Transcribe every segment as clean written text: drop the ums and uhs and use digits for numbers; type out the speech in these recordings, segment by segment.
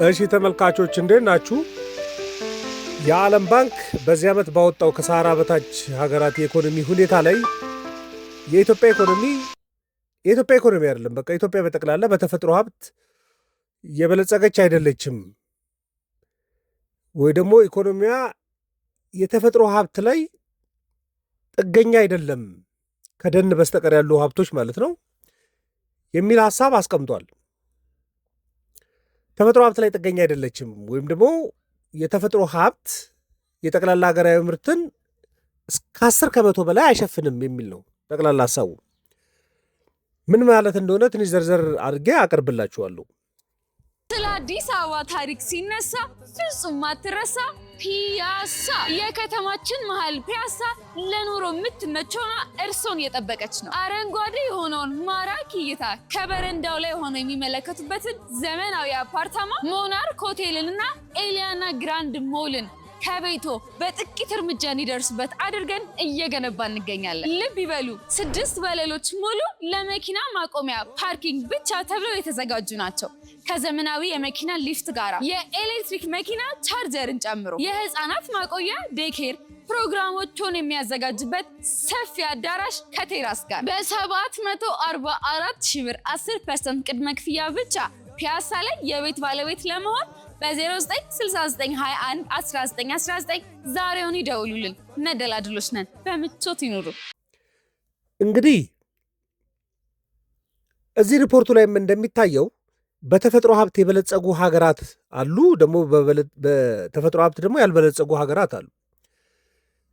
እሺ ተመልካቾች እንዴት ናችሁ? የዓለም ባንክ በዚህ ዓመት ባወጣው ከሰሃራ በታች ሀገራት የኢኮኖሚ ሁኔታ ላይ የኢትዮጵያ ኢኮኖሚ አይደለም፣ በቃ ኢትዮጵያ በጠቅላላ በተፈጥሮ ሀብት የበለጸገች አይደለችም፣ ወይ ደግሞ ኢኮኖሚያ የተፈጥሮ ሀብት ላይ ጥገኛ አይደለም ከደን በስተቀር ያሉ ሀብቶች ማለት ነው የሚል ሐሳብ አስቀምጧል። ተፈጥሮ ሀብት ላይ ጥገኛ አይደለችም ወይም ደግሞ የተፈጥሮ ሀብት የጠቅላላ ሀገራዊ ምርትን እስከ 10% በላይ አይሸፍንም የሚል ነው ጠቅላላ ሐሳቡ። ምን ማለት እንደሆነ ትንሽ ዘርዘር አድርጌ አቀርብላችኋለሁ። ስለ አዲስ አበባ ታሪክ ሲነሳ ፍጹም ማትረሳ ፒያሳ፣ የከተማችን መሃል ፒያሳ ለኑሮ የምትመቸውና እርሶን የጠበቀች ነው። አረንጓዴ የሆነውን ማራኪ እይታ ከበረንዳው ላይ ሆነው የሚመለከቱበትን ዘመናዊ አፓርታማ፣ ሞናርክ ሆቴልንና ኤሊያና ግራንድ ሞልን ከቤቶ በጥቂት እርምጃ እንዲደርሱበት አድርገን እየገነባ እንገኛለን። ልብ ይበሉ፣ 6 ወለሎች ሙሉ ለመኪና ማቆሚያ ፓርኪንግ ብቻ ተብለው የተዘጋጁ ናቸው። ከዘመናዊ የመኪና ሊፍት ጋር የኤሌክትሪክ መኪና ቻርጀርን ጨምሮ የህፃናት ማቆያ ዴኬር ፕሮግራሞችን የሚያዘጋጅበት ሰፊ አዳራሽ ከቴራስ ጋር በ744 ሺህ ብር 10% ቅድመ ክፍያ ብቻ ፒያሳ ላይ የቤት ባለቤት ለመሆን በ0969211919 ዛሬውን ይደውሉልን። መደላድሎች ነን። በምቾት ይኑሩ። እንግዲህ እዚህ ሪፖርቱ ላይም እንደሚታየው በተፈጥሮ ሀብት የበለጸጉ ሀገራት አሉ፣ ደግሞ በተፈጥሮ ሀብት ደግሞ ያልበለጸጉ ሀገራት አሉ።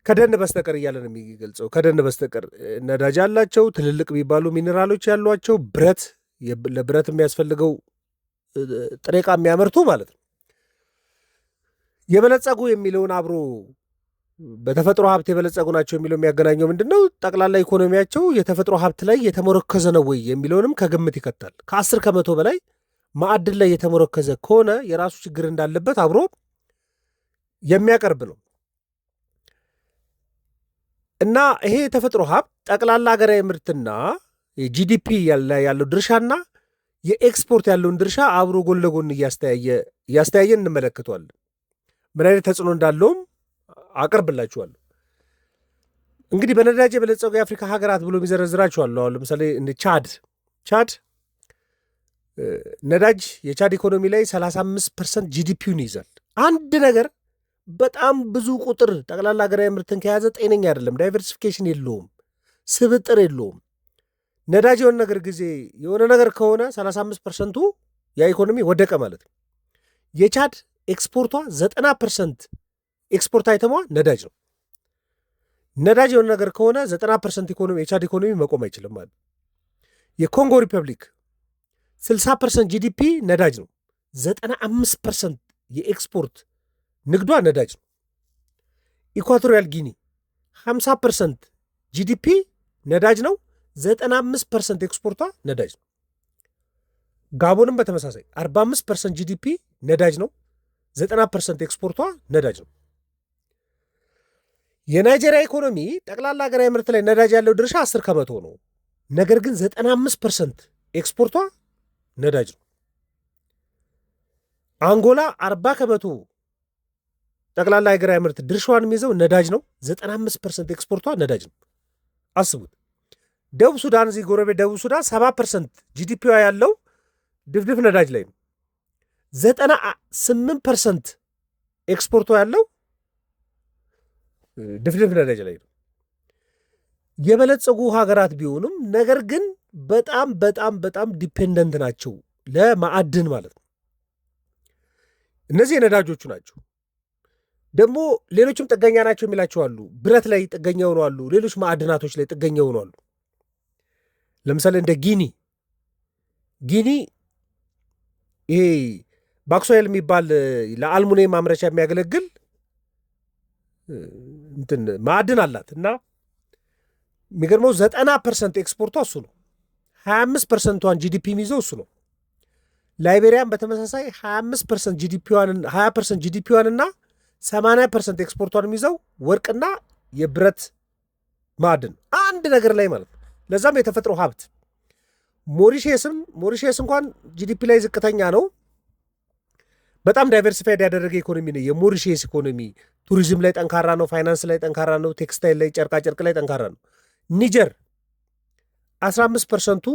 ከደን በስተቀር እያለ ነው የሚገልጸው። ከደን በስተቀር ነዳጅ ያላቸው ትልልቅ የሚባሉ ሚኔራሎች ያሏቸው፣ ብረት ለብረት የሚያስፈልገው ጥሬ ዕቃ የሚያመርቱ ማለት ነው። የበለጸጉ የሚለውን አብሮ በተፈጥሮ ሀብት የበለጸጉ ናቸው የሚለው የሚያገናኘው ምንድን ነው? ጠቅላላ ኢኮኖሚያቸው የተፈጥሮ ሀብት ላይ የተሞረከዘ ነው ወይ የሚለውንም ከግምት ይከታል። ከ10% በላይ ማዕድን ላይ የተሞረከዘ ከሆነ የራሱ ችግር እንዳለበት አብሮ የሚያቀርብ ነው እና ይሄ የተፈጥሮ ሀብት ጠቅላላ ሀገራዊ ምርትና የጂዲፒ ያለው ድርሻና የኤክስፖርት ያለውን ድርሻ አብሮ ጎን ለጎን እያስተያየን እንመለከተዋለን። ምን አይነት ተጽዕኖ እንዳለውም አቀርብላችኋለሁ። እንግዲህ በነዳጅ የበለጸጉ የአፍሪካ ሀገራት ብሎ የሚዘረዝራችኋለሁ። አሁን ለምሳሌ ቻድ ነዳጅ የቻድ ኢኮኖሚ ላይ 35% ጂዲፒውን ይይዛል። አንድ ነገር በጣም ብዙ ቁጥር ጠቅላላ ሀገራዊ ምርትን ከያዘ ጤነኛ አይደለም። ዳይቨርሲፊኬሽን የለውም፣ ስብጥር የለውም። ነዳጅ የሆነ ነገር ከሆነ 35%ቱ ያ ኢኮኖሚ ወደቀ ማለት ነው። የቻድ ኤክስፖርቷ 90% ኤክስፖርት አይተሟ ነዳጅ ነው። ነዳጅ የሆነ ነገር ከሆነ 90% የቻድ ኢኮኖሚ መቆም አይችልም ማለት። የኮንጎ ሪፐብሊክ 60% ጂዲፒ ነዳጅ ነው። 95% የኤክስፖርት ንግዷ ነዳጅ ነው። ኢኳቶሪያል ጊኒ 50% ጂዲፒ ነዳጅ ነው። 95% ኤክስፖርቷ ነዳጅ ነው። ጋቦንም በተመሳሳይ 45% ጂዲፒ ነዳጅ ነው። 90% ኤክስፖርቷ ነዳጅ ነው። የናይጄሪያ ኢኮኖሚ ጠቅላላ ሀገራዊ ምርት ላይ ነዳጅ ያለው ድርሻ 10% ነው። ነገር ግን 95% ኤክስፖርቷ ነዳጅ ነው። አንጎላ 40% ጠቅላላ ሀገራዊ ምርት ድርሻዋን የሚይዘው ነዳጅ ነው። 95% ኤክስፖርቷ ነዳጅ ነው። አስቡት። ደቡብ ሱዳን፣ እዚህ ጎረቤት ደቡብ ሱዳን 70% ጂዲፒዋ ያለው ድፍድፍ ነዳጅ ላይ ነው። 98% ኤክስፖርቷ ያለው ድፍድፍ ነዳጅ ላይ ነው። የበለጸጉ ሀገራት ቢሆኑም ነገር ግን በጣም በጣም በጣም ዲፔንደንት ናቸው ለማዕድን ማለት ነው። እነዚህ የነዳጆቹ ናቸው። ደግሞ ሌሎችም ጥገኛ ናቸው የሚላቸው አሉ። ብረት ላይ ጥገኛ ሆኑ አሉ። ሌሎች ማዕድናቶች ላይ ጥገኛ ሆኑ አሉ። ለምሳሌ እንደ ጊኒ ይሄ ባክሶይል የሚባል ለአልሙኒየም ማምረቻ የሚያገለግል ማዕድን አላት እና የሚገርመው 90% ኤክስፖርቷ እሱ ነው። 25%ቷን ጂዲፒ የሚይዘው እሱ ነው። ላይቤሪያን በተመሳሳይ 20% ጂዲፒዋን እና 80% ኤክስፖርቷን የሚይዘው ወርቅና የብረት ማዕድን አንድ ነገር ላይ ማለት ነው። ለዛም የተፈጥሮ ሀብት ሞሪሼስ እንኳን ጂዲፒ ላይ ዝቅተኛ ነው። በጣም ዳይቨርሲፋይድ ያደረገ ኢኮኖሚ ነው የሞሪሼስ ኢኮኖሚ። ቱሪዝም ላይ ጠንካራ ነው፣ ፋይናንስ ላይ ጠንካራ ነው፣ ቴክስታይል ላይ ጨርቃጨርቅ ላይ ጠንካራ ነው። ኒጀር 15%ቱ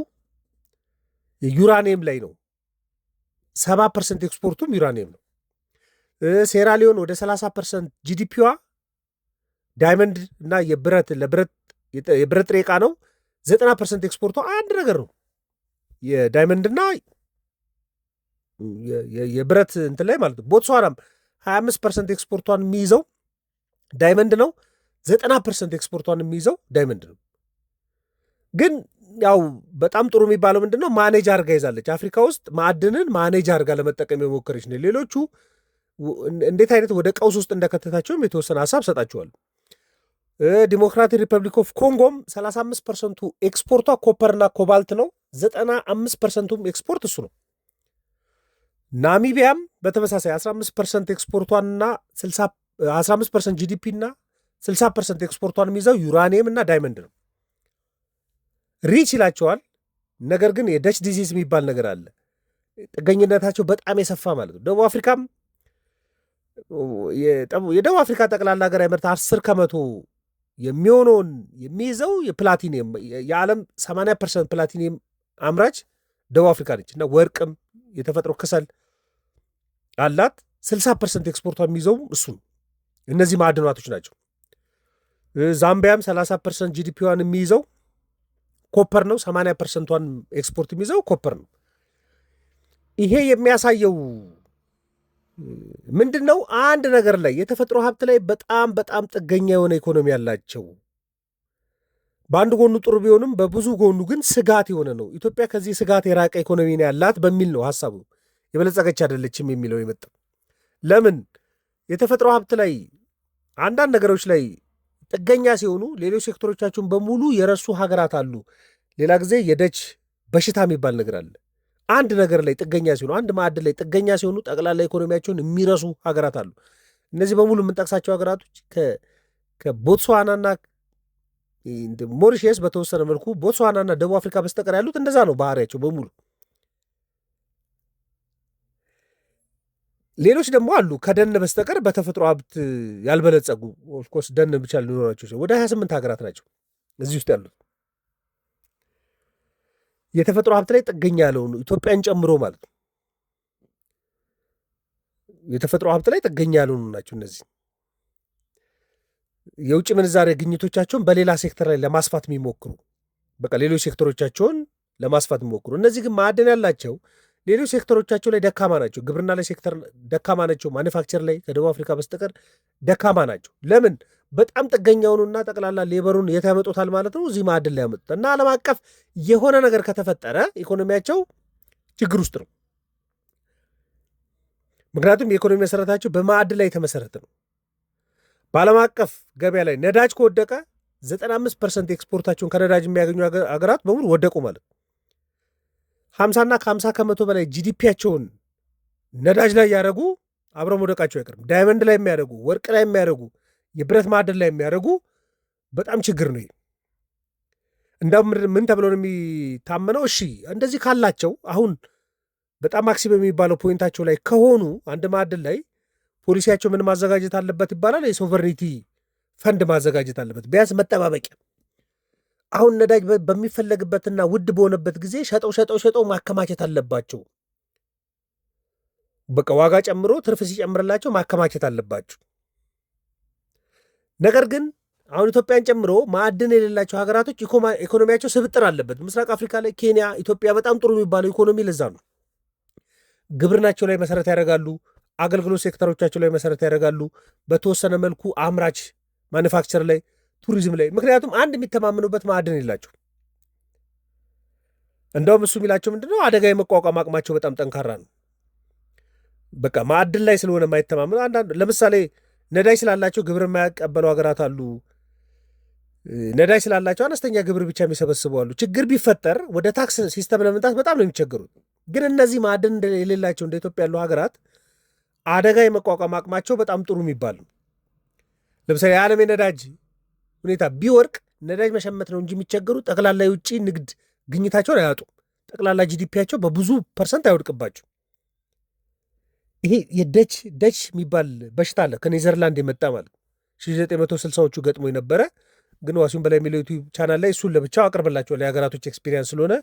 ዩራኒየም ላይ ነው፣ 70% ኤክስፖርቱም ዩራኒየም ነው። ሴራሊዮን ወደ 30% ጂዲፒዋ ዳይመንድ እና የብረት ጥሬ ዕቃ ነው። 90% ኤክስፖርቷ አንድ ነገር ነው፣ የዳይመንድና የብረት እንትን ላይ ማለት ነው። ቦትስዋናም 25% ኤክስፖርቷን የሚይዘው ዳይመንድ ነው። 90% ኤክስፖርቷን የሚይዘው ዳይመንድ ነው። ግን ያው በጣም ጥሩ የሚባለው ምንድን ነው? ማኔጅ አርጋ ይዛለች። አፍሪካ ውስጥ ማዕድንን ማኔጅ አርጋ ለመጠቀም የሞከረች ነው። ሌሎቹ እንዴት አይነት ወደ ቀውስ ውስጥ እንደከተታቸውም የተወሰነ ሀሳብ ሰጣቸዋል። ዲሞክራቲክ ሪፐብሊክ ኦፍ ኮንጎም 35%ቱ ኤክስፖርቷ ኮፐርና ኮባልት ነው። 95%ቱም ኤክስፖርት እሱ ነው። ናሚቢያም በተመሳሳይ 15% ኤክስፖርቷንና 15% ጂዲፒ እና 60% ኤክስፖርቷን የሚይዘው ዩራኒየም እና ዳይመንድ ነው። ሪች ይላቸዋል። ነገር ግን የደች ዲዚዝ የሚባል ነገር አለ። ጥገኝነታቸው በጣም የሰፋ ማለት ነው። ደቡብ አፍሪካም የደቡብ አፍሪካ ጠቅላላ ሀገራዊ ምርት 10% የሚሆነውን የሚይዘው የፕላቲኒየም የዓለም 80% ፕላቲኒየም አምራች ደቡብ አፍሪካ ነች እና ወርቅም የተፈጥሮ ክሰል አላት። 60% ኤክስፖርቷ የሚይዘው እሱ ነው። እነዚህ ማዕድናቶች ናቸው። ዛምቢያም 30% ጂዲፒዋን የሚይዘው ኮፐር ነው። 80%ቷን ኤክስፖርት የሚይዘው ኮፐር ነው። ይሄ የሚያሳየው ምንድን ነው? አንድ ነገር ላይ የተፈጥሮ ሀብት ላይ በጣም በጣም ጥገኛ የሆነ ኢኮኖሚ ያላቸው፣ በአንድ ጎኑ ጥሩ ቢሆንም በብዙ ጎኑ ግን ስጋት የሆነ ነው። ኢትዮጵያ ከዚህ ስጋት የራቀ ኢኮኖሚ ነው ያላት በሚል ነው ሀሳቡ። የበለጸገች አይደለችም የሚለው የመጣው ለምን? የተፈጥሮ ሀብት ላይ አንዳንድ ነገሮች ላይ ጥገኛ ሲሆኑ ሌሎች ሴክተሮቻቸውን በሙሉ የረሱ ሀገራት አሉ። ሌላ ጊዜ የደች በሽታ የሚባል ነገር አለ። አንድ ነገር ላይ ጥገኛ ሲሆኑ፣ አንድ ማዕድን ላይ ጥገኛ ሲሆኑ ጠቅላላ ኢኮኖሚያቸውን የሚረሱ ሀገራት አሉ። እነዚህ በሙሉ የምንጠቅሳቸው ሀገራቶች ከቦትስዋናና ሞሪሼስ በተወሰነ መልኩ ቦትስዋናና ደቡብ አፍሪካ በስተቀር ያሉት እንደዛ ነው ባህሪያቸው በሙሉ። ሌሎች ደግሞ አሉ ከደን በስተቀር በተፈጥሮ ሀብት ያልበለጸጉ። ኦፍኮርስ ደን ብቻ ሊኖራቸው ወደ 28 ሀገራት ናቸው እዚህ ውስጥ ያሉት። የተፈጥሮ ሀብት ላይ ጥገኛ ያልሆኑ ኢትዮጵያን ጨምሮ ማለት ነው። የተፈጥሮ ሀብት ላይ ጥገኛ ያልሆኑ ናቸው እነዚህ። የውጭ ምንዛሬ ግኝቶቻቸውን በሌላ ሴክተር ላይ ለማስፋት የሚሞክሩ፣ በቃ ሌሎች ሴክተሮቻቸውን ለማስፋት የሚሞክሩ። እነዚህ ግን ማዕድን ያላቸው ሌሎች ሴክተሮቻቸው ላይ ደካማ ናቸው። ግብርና ላይ ሴክተር ደካማ ናቸው። ማኒፋክቸር ላይ ከደቡብ አፍሪካ በስተቀር ደካማ ናቸው። ለምን? በጣም ጥገኛውንና ጠቅላላ ሌበሩን የት ያመጡታል ማለት ነው? እዚህ ማዕድን ላይ ያመጡት እና ዓለም አቀፍ የሆነ ነገር ከተፈጠረ ኢኮኖሚያቸው ችግር ውስጥ ነው። ምክንያቱም የኢኮኖሚ መሰረታቸው በማዕድን ላይ የተመሰረተ ነው። በዓለም አቀፍ ገበያ ላይ ነዳጅ ከወደቀ 95% ኤክስፖርታቸውን ከነዳጅ የሚያገኙ ሀገራት በሙሉ ወደቁ ማለት ነው። 50 ከ50 ከመቶ በላይ ጂዲፒያቸውን ነዳጅ ላይ ያደረጉ አብረው መውደቃቸው አይቀርም። ዳይመንድ ላይ የሚያደርጉ፣ ወርቅ ላይ የሚያደርጉ፣ የብረት ማዕድን ላይ የሚያደርጉ በጣም ችግር ነው። እንዳውም ምን ተብሎ ነው የሚታመነው? እሺ እንደዚህ ካላቸው አሁን በጣም ማክሲመም የሚባለው ፖይንታቸው ላይ ከሆኑ አንድ ማዕድን ላይ ፖሊሲያቸው ምን ማዘጋጀት አለበት ይባላል? የሶቨርኒቲ ፈንድ ማዘጋጀት አለበት፣ ቢያንስ መጠባበቂያ። አሁን ነዳጅ በሚፈለግበትና ውድ በሆነበት ጊዜ ሸጠው ማከማቸት አለባቸው። በቃ ዋጋ ጨምሮ ትርፍ ሲጨምርላቸው ማከማቸት አለባቸው። ነገር ግን አሁን ኢትዮጵያን ጨምሮ ማዕድን የሌላቸው ሀገራቶች ኢኮኖሚያቸው ስብጥር አለበት። ምስራቅ አፍሪካ ላይ ኬንያ፣ ኢትዮጵያ በጣም ጥሩ የሚባለው ኢኮኖሚ ለዛ ነው። ግብርናቸው ላይ መሰረት ያደርጋሉ። አገልግሎት ሴክተሮቻቸው ላይ መሰረት ያደርጋሉ። በተወሰነ መልኩ አምራች ማኒፋክቸር ላይ፣ ቱሪዝም ላይ። ምክንያቱም አንድ የሚተማመኑበት ማዕድን የላቸው። እንደውም እሱ የሚላቸው ምንድነው? አደጋ የመቋቋም አቅማቸው በጣም ጠንካራ ነው። በቃ ማዕድን ላይ ስለሆነ የማይተማመኑ አንዳንድ ለምሳሌ ነዳጅ ስላላቸው ግብር የማያቀበሉ ሀገራት አሉ። ነዳጅ ስላላቸው አነስተኛ ግብር ብቻ የሚሰበስቡ አሉ። ችግር ቢፈጠር ወደ ታክስ ሲስተም ለመምጣት በጣም ነው የሚቸገሩት። ግን እነዚህ ማዕድን የሌላቸው እንደ ኢትዮጵያ ያሉ ሀገራት አደጋ የመቋቋም አቅማቸው በጣም ጥሩ የሚባል ነው። ለምሳሌ የዓለም የነዳጅ ሁኔታ ቢወርቅ ነዳጅ መሸመት ነው እንጂ የሚቸገሩ ጠቅላላ የውጭ ንግድ ግኝታቸውን አያጡም። ጠቅላላ ጂዲፒያቸው በብዙ ፐርሰንት አይወድቅባቸው። ይሄ የደች የሚባል በሽታ አለ ከኔዘርላንድ የመጣ ማለት 1960ዎቹ ገጥሞ የነበረ ግን ዋሲሁን በላይ የሚለው ዩቲዩብ ቻናል ላይ እሱን ለብቻው አቅርብላቸዋል። የሀገራቶች ኤክስፒሪየንስ ስለሆነ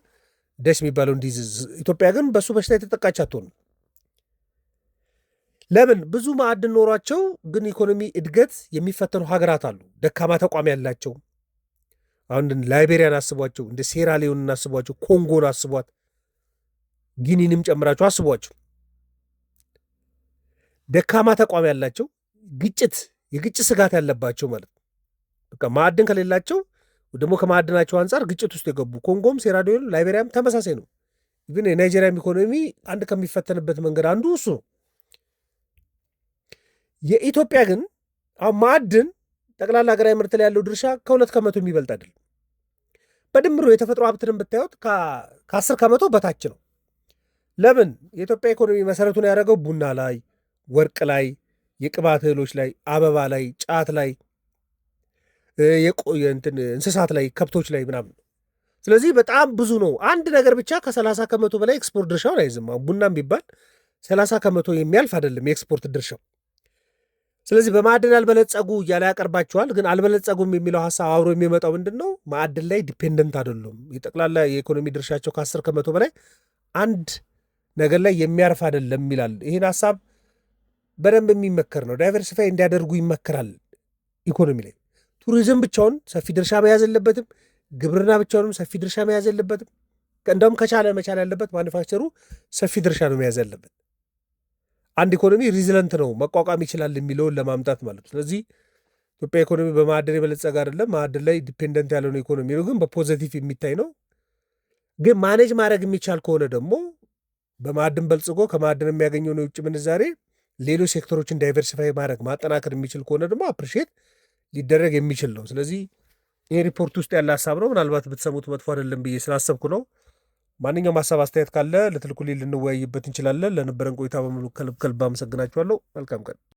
ደች የሚባለው እንዲይዝ። ኢትዮጵያ ግን በእሱ በሽታ የተጠቃች አትሆንም። ለምን? ብዙ ማዕድን ኖሯቸው ግን ኢኮኖሚ እድገት የሚፈተኑ ሀገራት አሉ፣ ደካማ ተቋም ያላቸው። አሁን ላይቤሪያን አስቧቸው፣ እንደ ሴራሊዮንን አስቧቸው፣ ኮንጎን አስቧት፣ ጊኒንም ጨምራቸው አስቧቸው። ደካማ ተቋም ያላቸው የግጭት ስጋት ያለባቸው ማለት ነው። በቃ ማዕድን ከሌላቸው ደግሞ ከማዕድናቸው አንጻር ግጭት ውስጥ የገቡ ኮንጎም፣ ሴራሊዮን፣ ላይቤሪያም ተመሳሳይ ነው። ግን የናይጄሪያም ኢኮኖሚ አንድ ከሚፈተንበት መንገድ አንዱ እሱ ነው። የኢትዮጵያ ግን አሁን ማዕድን ጠቅላላ ሀገራዊ ምርት ላይ ያለው ድርሻ ከ2 ከመቶ የሚበልጥ አይደለም። በድምሩ የተፈጥሮ ሀብትንም ብታዩት ከ10 ከመቶ በታች ነው። ለምን? የኢትዮጵያ ኢኮኖሚ መሰረቱን ያደረገው ቡና ላይ፣ ወርቅ ላይ፣ የቅባት እህሎች ላይ፣ አበባ ላይ፣ ጫት ላይ፣ እንስሳት ላይ፣ ከብቶች ላይ ምናምን። ስለዚህ በጣም ብዙ ነው። አንድ ነገር ብቻ ከ30 ከመቶ በላይ ኤክስፖርት ድርሻውን አይዝም። ቡናም ቢባል 30 ከመቶ የሚያልፍ አይደለም የኤክስፖርት ድርሻው። ስለዚህ በማዕድን አልበለጸጉ እያለ ያቀርባቸዋል። ግን አልበለጸጉም የሚለው ሀሳብ አብሮ የሚመጣው ምንድን ነው? ማዕድን ላይ ዲፔንደንት አይደሉም። የጠቅላላ የኢኮኖሚ ድርሻቸው ከ10 ከመቶ በላይ አንድ ነገር ላይ የሚያርፍ አይደለም ይላል። ይህን ሀሳብ በደንብ የሚመከር ነው። ዳይቨርሲፋይ እንዲያደርጉ ይመከራል። ኢኮኖሚ ላይ ቱሪዝም ብቻውን ሰፊ ድርሻ መያዝ የለበትም። ግብርና ብቻውንም ሰፊ ድርሻ መያዝ የለበትም። እንደውም ከቻለ መቻል ያለበት ማኑፋክቸሩ ሰፊ ድርሻ ነው መያዝ ያለበት። አንድ ኢኮኖሚ ሪዝለንት ነው መቋቋም ይችላል የሚለውን ለማምጣት ማለት ነው። ስለዚህ ኢትዮጵያ ኢኮኖሚ በማዕድን የበለጸገ አይደለም፣ ማዕድን ላይ ዲፔንደንት ያልሆነ ኢኮኖሚ ነው፣ ግን በፖዘቲቭ የሚታይ ነው። ግን ማኔጅ ማድረግ የሚቻል ከሆነ ደግሞ በማዕድን በልጽጎ ከማዕድን የሚያገኘውን የውጭ ምንዛሬ ሌሎች ሴክተሮችን ዳይቨርሲፋይ ማድረግ ማጠናከር የሚችል ከሆነ ደግሞ አፕሪሼት ሊደረግ የሚችል ነው። ስለዚህ ይሄ ሪፖርት ውስጥ ያለ ሀሳብ ነው። ምናልባት ብትሰሙት መጥፎ አይደለም ብዬ ስላሰብኩ ነው። ማንኛውም ሀሳብ አስተያየት ካለ ልትልኩልኝ ልንወያይበት እንችላለን። ለነበረን ቆይታ በሙሉ ከልብ አመሰግናችኋለሁ። መልካም ቀን።